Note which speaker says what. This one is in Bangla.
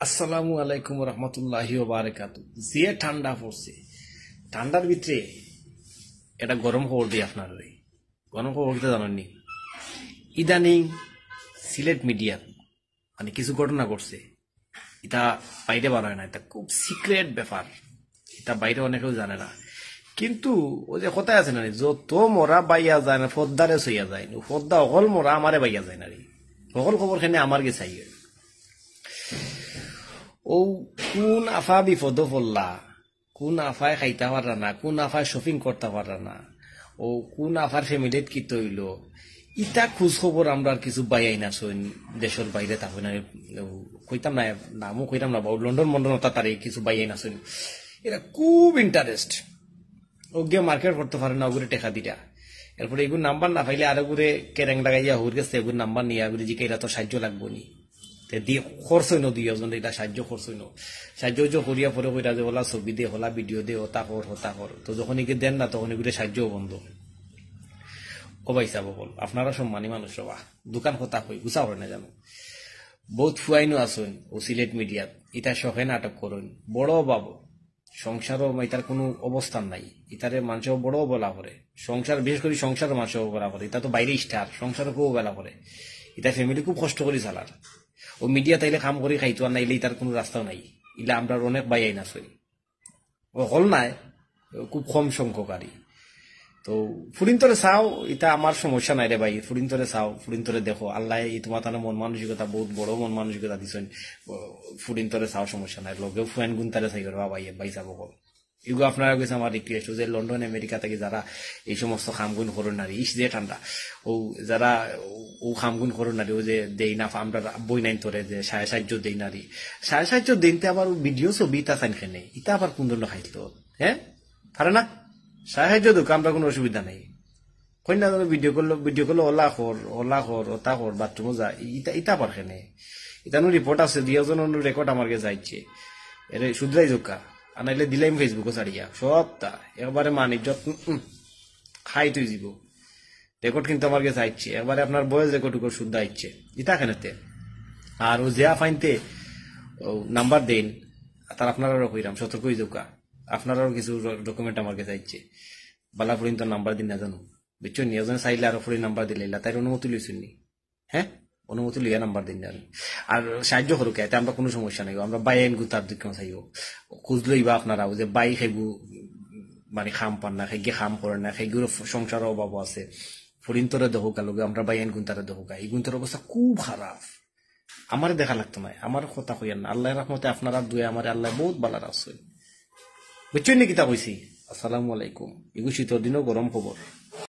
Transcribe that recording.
Speaker 1: আসসালামু আলাইকুম রহমতুল্লাহি ওয়া বারাকাতু। যে ঠান্ডা পড়ছে, ঠান্ডার ভিতরে এটা গরম খবর দিই আপনার। গরম খবর বলতে জানেননি, ইদানিং সিলেট মিডিয়া মানে কিছু ঘটনা ঘটছে, এটা বাইরে বার হয় না, এটা খুব সিক্রেট ব্যাপার, এটা বাইরে অনেকেও জানে না। কিন্তু ও যে কথায় আছে না, যত মরা বাইয়া যায় না ফদ্দারে সইয়া যায় না, ফদ্দা অকল মরা আমারে বাইয়া যায় না রে, অকল খবর খানে আমার গে চাই। ও কোন আফা বিপদ পড়লা, কোন আফায় খাইতে পারা না, কোন আফায় শপিং করতে পারা না, ও কোন আফার ফ্যামিলিত কি তৈল, ইটা খোঁজ খবর আমরা কিছু বাইয়াই না শোন। দেশের বাইরে থাকবে না, কইতাম না, নামও কইতাম না, লন্ডন মন্ডন তারে কিছু বাইয়াই না শোন। এরা খুব ইন্টারেস্ট, ও গিয়ে মার্কেট করতে পারে না, ওগুলো টেকা দিটা। এরপরে এগুলো নাম্বার না পাইলে আরো করে কেরেং লাগাইয়া হুর গেছে, এগুলো নাম্বার নিয়ে এগুলো জিকে এরা তো সাহায্য লাগবো নি, দিয়ে খরচ হইন দুইজন, এটা সাহায্য খরচ হইন, সাহায্য করিয়া পরে কইরা যে হলা ছবি দে, হলা ভিডিও দে, হতা কর, তো যখন এগুলো দেন না তখন এগুলো সাহায্য বন্ধ। ও ভাই সাহেব বল, আপনারা সম্মানী মানুষ রবা, দোকান হতা হই গুছা হয় না জানো, বহুত ফুয়াইনো আসুন ও সিলেট মিডিয়াত, ইটা শখে নাটক করুন, বড় বাবু সংসারও ইতার কোনো অবস্থান নাই, ইতারে মানুষও বড় বলা করে, সংসার বিশেষ করে সংসারের মানুষও বলা করে, এটা তো বাইরে স্টার, সংসারও খুব বেলা করে, এটা ফ্যামিলি খুব কষ্ট করে চালার। ও মিডিয়া তাইলে কাম করে খাইতো আর নাইলে তার কোনো রাস্তাও নাই, ইলা আমরা অনেক বাইয়াই না সই, ও হল নাই খুব কম সংখ্যকারী। তো ফুরিন্তরে চাও, এটা আমার সমস্যা নাই রে ভাই, ফুরিন্তরে চাও, ফুরিন্তরে দেখো, আল্লাহ তোমার তার মন মানসিকতা বহুত বড় মন মানসিকতা দিচ্ছেন, ফুরিন্তরে চাও সমস্যা নাই, লগেও ফুয়ান গুণ তারে চাই করবা ভাই, ভাই চাবো কল। এগুলো আপনারা গেছে আমার রিকোয়েস্ট, যে লন্ডন আমেরিকা থেকে যারা এই সমস্ত খামগুণ করেন নারী, ইস যে ঠান্ডা, ও যারা ও খামগুণ করেন নারী, ও যে দেই না আমরা বই নাইন তোরে যে সাহায্য দেই নারী, সাহায্য দিনতে আবার ভিডিও ছবি তা চাইন খেনে, ইটা আবার কোন ধরনের খাইতো, হ্যাঁ পারে না সাহায্য দুঃখ, আমরা কোনো অসুবিধা নেই, কন্যা ভিডিও করলো ওলা কর ওতা কর বাথরুমে যা, ইটা পার খেনে, ইতানো রিপোর্ট আছে, দুজন রেকর্ড আমার কাছে যাইছে, এর শুধরাই জোকা আনাইলে দিলাম ফেসবুকে ছাড়িয়া সবটা একবারে মানিজ্জত খাই তুই যাব, রেকর্ড কিন্তু আমার কাছে আইছে, একবারে আপনার বয়স রেকর্ড শুদ্ধ আইছে, ইটা খেনেতে। আর ও যে ফাইনতে নাম্বার দেন, তার আপনারাও কইরাম সতর্ক হয়ে যাকা, আপনারাও কিছু ডকুমেন্ট আমার কাছে আইছে, বালা পর্যন্ত নাম্বার দিন না জানো, বুঝছো নি, ওজন চাইলে আরো ফরি নাম্বার দিলে তাই অনুমতি লইছেন নি, হ্যাঁ অনুমতি লইয়া নাম্বার দিন জানি। আর সাহায্য করুক, এতে আমরা কোনো সমস্যা নাই, আমরা বাই আইন গুতার দিকে চাইব, খোঁজ লইবা আপনারাও যে বাই খেগু মানে খাম পান না, খেগে খাম করেন না, খেগুলো সংসারের অভাব আছে, ফরিন্তরে দেখোকা লোক আমরা বাই আইন গুনতারে দেখোকা, এই গুনতার অবস্থা খুব খারাপ, আমার দেখা লাগতো না, আমার কথা কইয়ান না, আল্লাহ রহমতে আপনারা দুয়ে আমার আল্লাহ বহুত বালার আছে, বুঝছেন নি কিতা কইছি। আসসালামু আলাইকুম। এগু শীতের দিনও গরম খবর।